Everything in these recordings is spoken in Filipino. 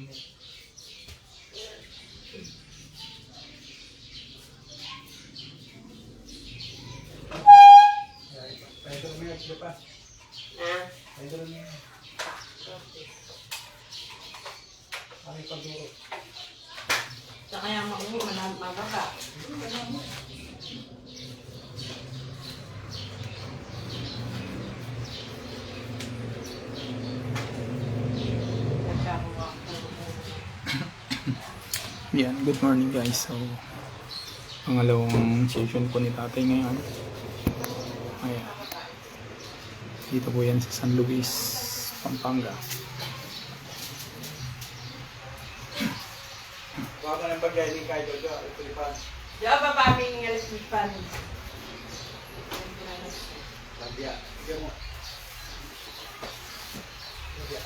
Pwede naman yung pa. Pwede naman yung. Ano yung pagduro? Sa kaya mababa. Yan, good morning guys. So, pangalawang session po ni tatay ngayon. Ayan. Dito po yan sa San Luis, Pampanga. Huwag ka ng bagay ni Kai Jojo. Ito lipan. Diba ba paming ngalisipan? Bagya. Bigyan mo. Bagya.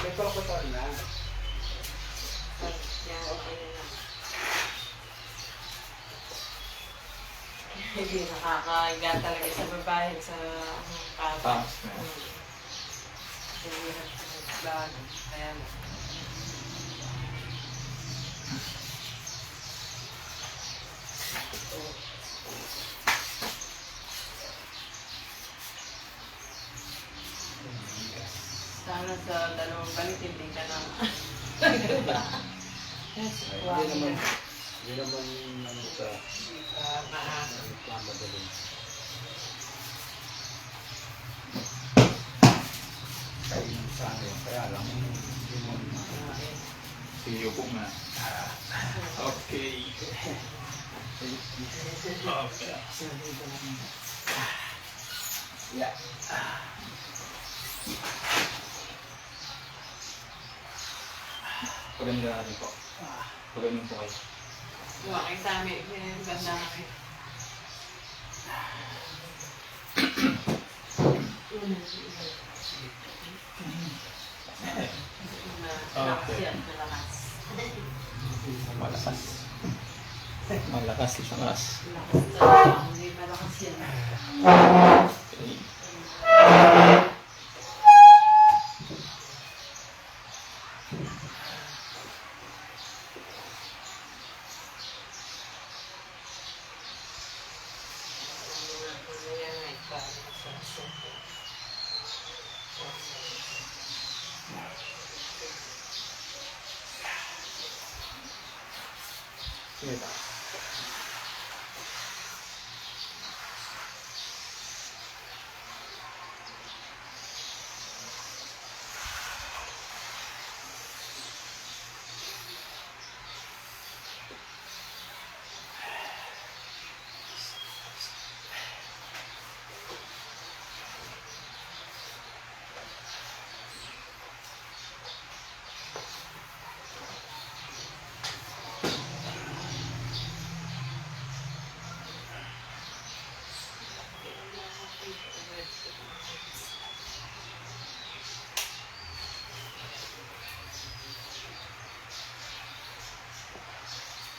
May palakotan na. Yan, okay na lang. Hindi nakakaiga talaga sa babae sa kata. Hindi na kaya sana sa dalawang balik hindi ka na Hindi naman ano sa madaling. Kainin sa akin. Kaya lang hindi mo Sige po na. Okay. Okay. Yeah. Paganda natin po. Paganda po kayo. Huwag sa amin. Ganda na kayo. Malakas. Malakas isang ras. Hindi malakas yan. Okay. Sige ba?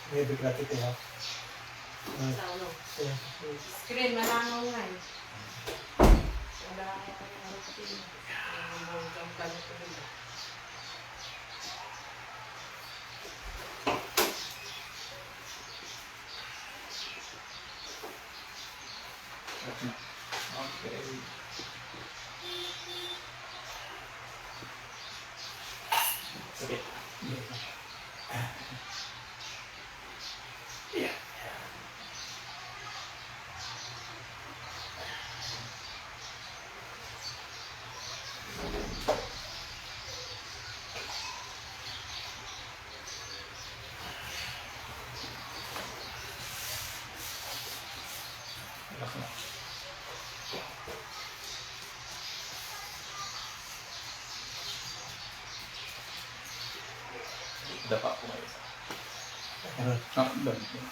May bigla ito ha. Sa ano? Screen, malangaw nga eh. Wala kaya kayo narutin. Ang galit ko rin. Okay. Okay. Relax na. Dapa po kayo sa. Doon. Okay.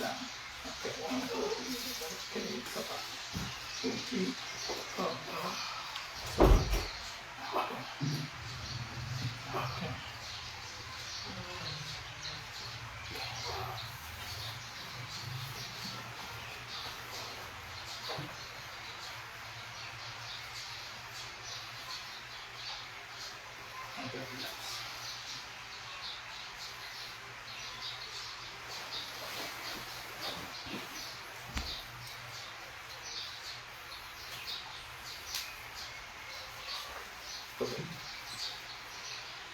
lang. Okay, 1, 2, 3. Okay, isa pa. 2, 3. Okay. Okay, relax. Okay.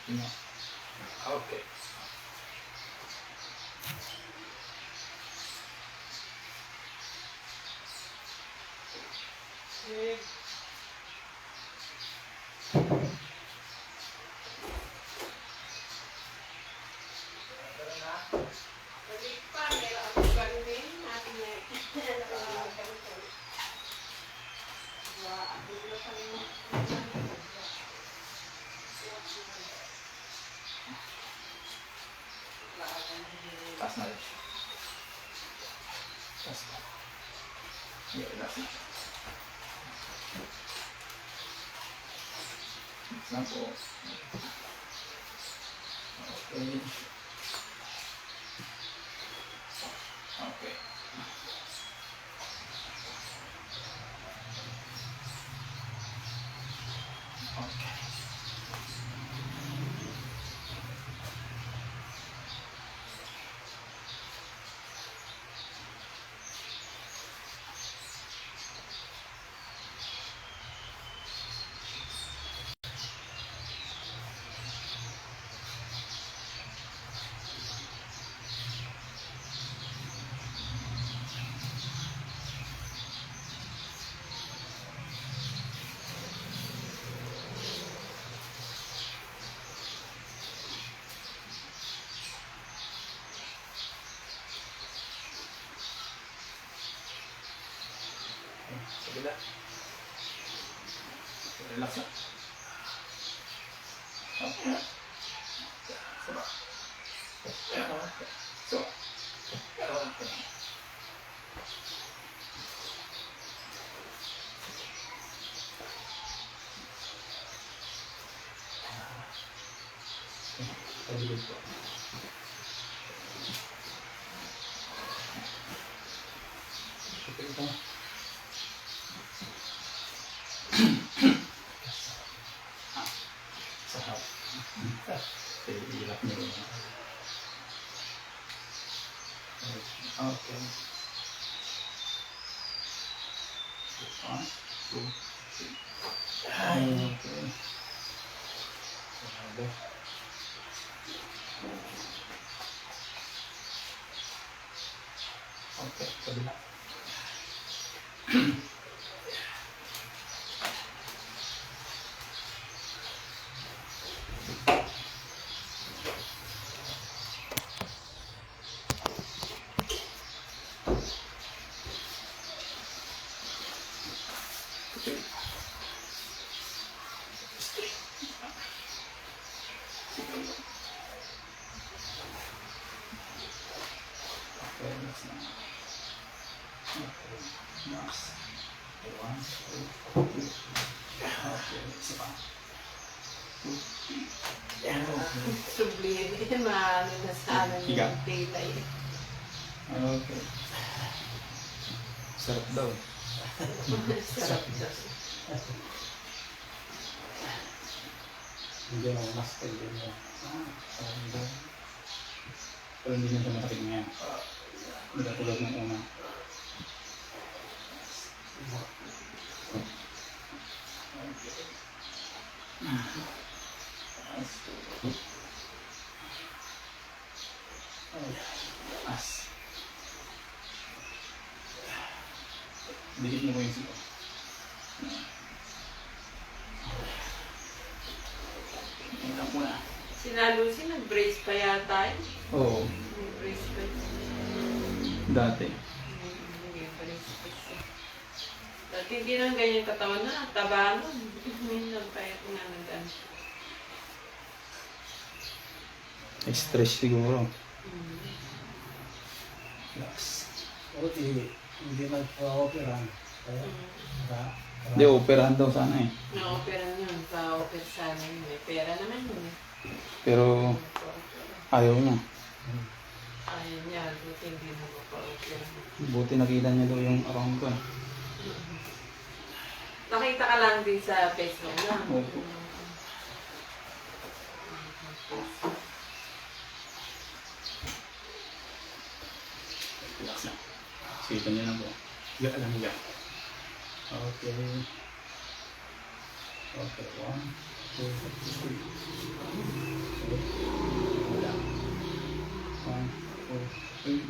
No. Okay. Eh, balik pa, meron ako galing natin na Taas na rin. Taas na. Yeah, relax na. Relax na po. Okay. Okay. Okay. Kabila. Relax na. Okay. Sama. Okay. So. Okay. Pagilid po. Okay ito. Sahap. Hirap niyo. Okay. 1, 2, 3. Okay. Okay, kabila. Okay. Okay, that's now. Okay, nice. 1, 2, 3. Okay, isa pa. 2, 3. Okay. sublime, maano na sa ano Higa. yung daylight. Okay. Sarap daw. Sarap daw. Hindi ako mas pwede mo. Pero hindi na siya masakit ngayon. Hindi na tulad ng una. As. Dikit mo ko yung siko. Tingnan mo na. Sina Lucy, nag-brace pa yata yun. Oo. Nag-brace pa yun. Dati. Nag-brace pa siya. Dati hindi nang ganyan katawan na, taba nun. Minsan pa yun nga nag-ano. Stress siguro. Relax. Buti, hindi nagpa-operan. Kaya, Hindi, operahan daw sana eh. Na-operan yun. Pa-oper sana yun. May pera naman yun eh. Pero ayaw niya. Ayun niya. Buti hindi na pa-operan. Buti nakita niya daw yung around ko. Nakita ka lang din sa Facebook lang. Opo. Relax lang. Sipan niya lang po. Higa lang, higa. Okay. Okay, 1, 2, 3. Wala. 1, 2, 3.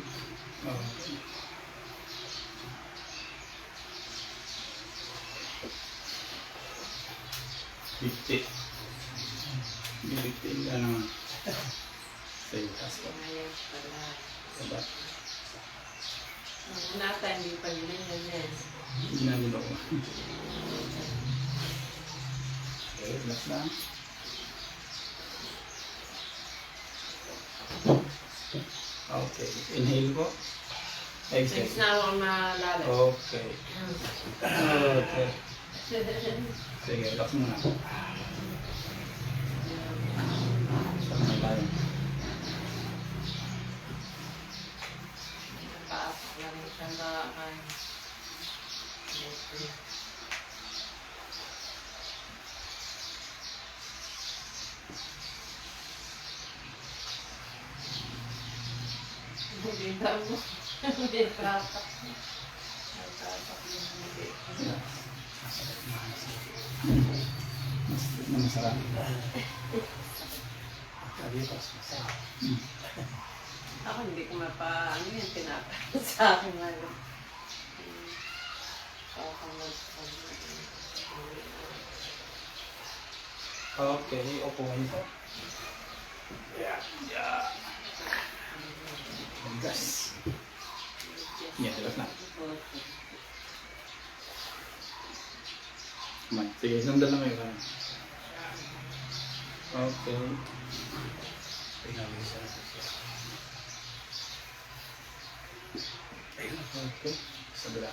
Okay. Bigti. Bigti ka naman. Sa itas ko. Ayos pala. Diba? Ang nata, hindi pa yun yan. Hindi na nilo ko. Okay, relax lang. Okay, inhale po. Exhale. Next na ako malalim. Okay. Okay. Sige, relax muna. Stop na tayo. Taas lang yung tandaan. Hindi mo. Hindi tapak. Tapak yung hindi. Na masarap. Ako hindi ko ano yan, tinapos sa akin ngayon. Okay, upuin po. Yeah, yeah. Gas. Yeah, relax na. Man, sige, sundan lang kayo. Okay. Okay. Sabila.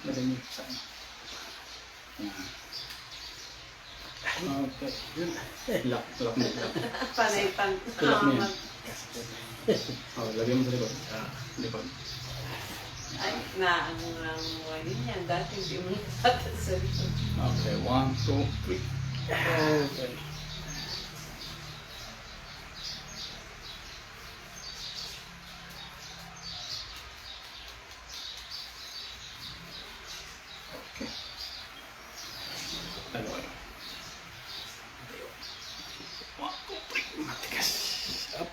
Madami sa ano. Yan. Okay. Lock mo. Panay-pan. Lock mo yan. Oh, lagyan mo sa likod. Likod. Ay, ano lang mo din yan. Dati hindi mo natatasal. Okay, 1, 2, 3. Okay. Okay. Tayo kayo. Tayo. 1, 2, 3. Matigas. Up.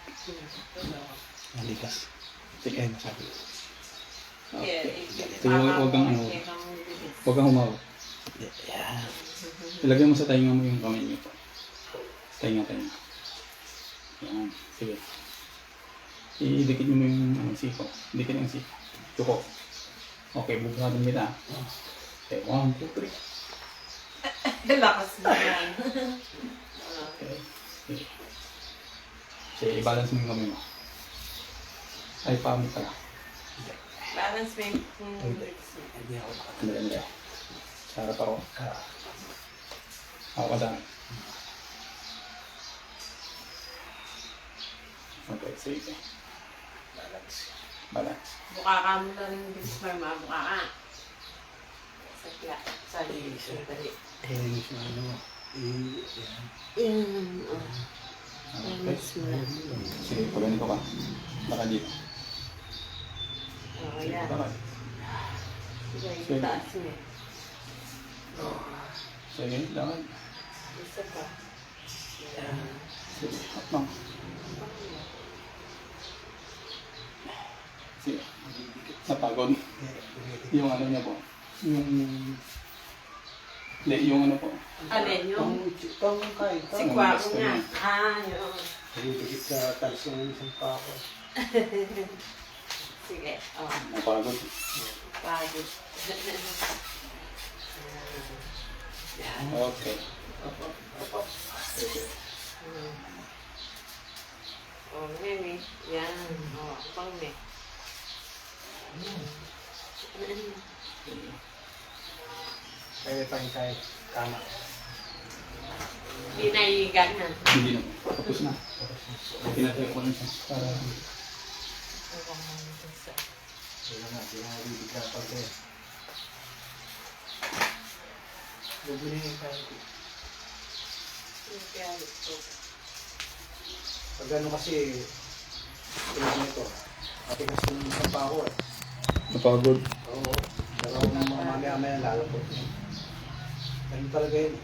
Matigas. Sige, ay masabi. Okay. Sige, huwag kang ano. Huwag kang humawak. Yan. Ilagay mo sa tainga mo yung kamay niyo po. Tainga. Yan. Sige. Idikit mo yung siko. Dikit yung siko. Tuko. Okay, bubuhatin kita. Okay, 1, 2, 3. Lakas na yan. Okay. Sige. Sige, i-balance mo yung kamay mo. Ay, pamit ka lang. Balance mo yung Hindi. Sa harap ako. Ako dami. Okay, sige. Balance. buka ka mo na rin yung bismar, mabuka ka. Sa lilis mo dali. Yan. Okay. Lilis mo lang. Sige, pag ganito ka. Baka dito. Oo, Sige, yan. baka. Sige, Sige. itaas mo. Sige, lakad. Isa pa. Sige, hop lang. Sige. Napagod. Yung ano niya po. Hindi, yung ano po. Alin yung? Si Ang Kwako gusto niya. niya. Yun. Sige. Oh, Napagod. pagod. Okay. Oh, ngayon eh. Yan. Oh, pang me. Kaya pa yung kaya kama. Hindi naiigan na. Hindi na. Tapos na. Pinatay ko lang siya. Para Wala na, hindi na nabibigla pag eh. Bubuli yung kaya ko. Pag ano kasi, tulad nito, matigas yung sampa ko eh. napagod. Oo. Pero kung mamaya-maya lalapot niya. Ganun talaga yun.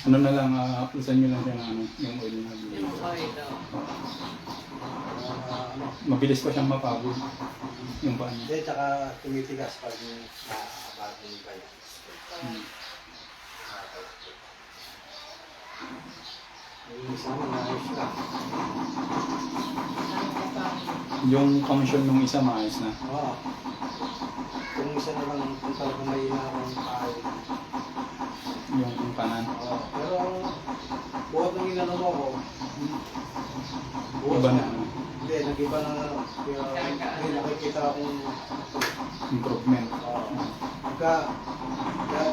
Ano na lang, applausan nyo lang siya ng ano, yung oil na bili. Yung oil daw. Ano, Mabilis pa siyang mapagod. Yung paa niya. hindi, tsaka tumitigas pag nakabago yung kaya. Yung isa naman, naayos na. Yung function nung isa maayos na. Oo. Kung isa na lang, kung talagang may inakong kain. Yung kanan. Oo. Pero ang buhat ng inano mo ko, Iba na. Hindi, nag-iba na ano. Kaya hindi nakikita akong Improvement.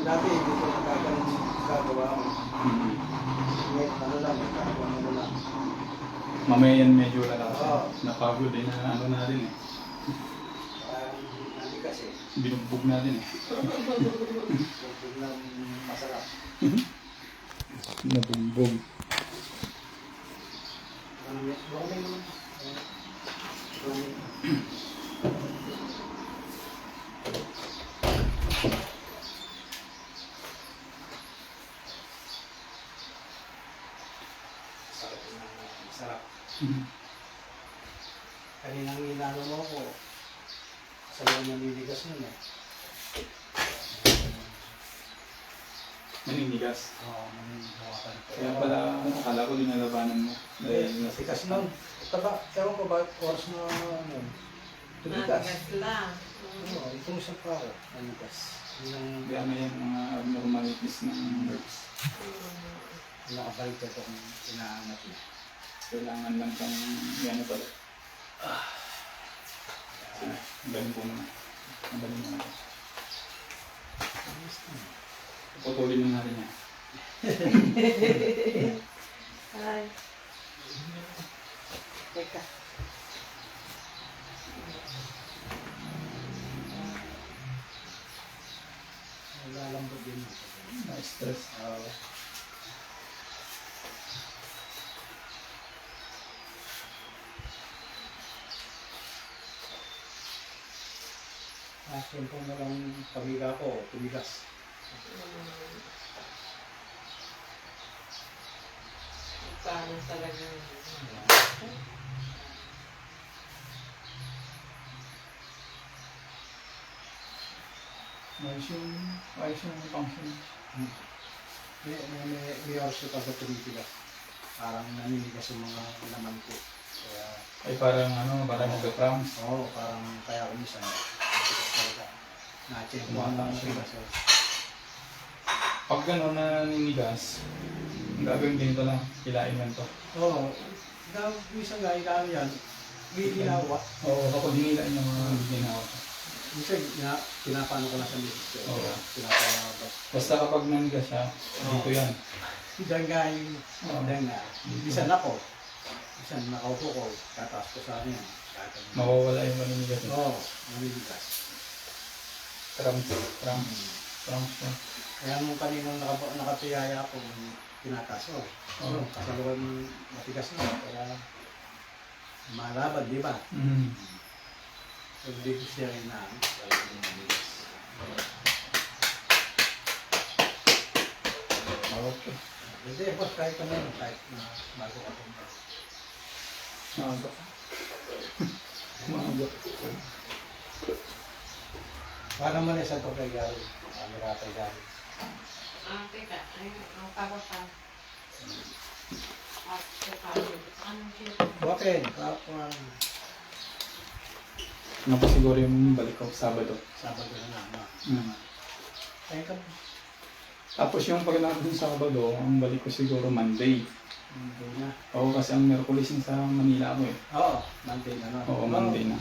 dati hindi ko nagkakaroon gagawa ako. Mhm. Ngayon, ano lang, nagkakaroon mo lang. Mamaya yan medyo lalakas. Oo. Napagod din na ano na rin eh. Hindi kasi, Binugbog na din eh. kung lang masarap. Nabugbog. Okay naman. Sarap. Mhm. Kaninang inano mo ako, sa loob ng liligas nun eh. Maninigas. Oo, maninigawakan. Kaya pala, akala ko linalabanan mo. Dahil Nasikas nun. Taba, ewan ko ba, oras na ano, tumigas. Natigas lang. Oo, itong isa pa ako, nanigas. Yung Kaya may mga abnormalities ng nerves. nakabalik ito kung inaanap niya. Kailangan lang kang yan pala. Galing po naman. Magaling naman. Putulin na natin yan. Ay. Teka. Nalalambot din. Na-stress. Siyempre na lang pamilya ko, tumigas. Paano talaga? Ayos yung function. May oras ko pag tumigas. Parang naninigas yung mga laman ko. Kaya, Ay parang ano, parang nag-cramps. oo, parang kaya kumisan. Tumigas talaga. Na-check mo ang tumigas. Pag gano'n na naninigas, ang gagawin din ito lang, kilain lang to. Oo. Minsan nga, inaano yan, may ginawa. Oo, kapag hinila niya mga ginawa. Minsan, pinapano ko na sa misis ko. Oo. Pinapalabas. Basta kapag nanigas siya, dito yan. Dangga yung Oo. dangga. Minsan ako. Minsan nakaupo ko, tataas ko sa ano yan. Mawawala yung maninigas. Oo, naniligas. Cramps. Cramps na. Kaya nung kaninang nakatiyaya ako, tinataas ko. Oo. Kasaluan matigas na. Kaya malabad, di ba? So, hindi ko siya rin na talagang naniligas. Okay. Hindi, boss, kahit ano, kahit na bago ka punta. Maaga. Maaga. Para naman isa ito kay Gary. Camera kay Gary. Ah, teka. Ay, ang papa. At saka, anong siya? Open, kapwa Nga pa siguro yung balik ko Sabado. Sabado na naman. Mm. Kaya ka Tapos yung pagkatapos ng Sabado, ang balik ko siguro Monday. Monday na. Oo, kasi ang Miyerkules sa Manila ako eh. Oo, Monday na. No? Oo, Monday na.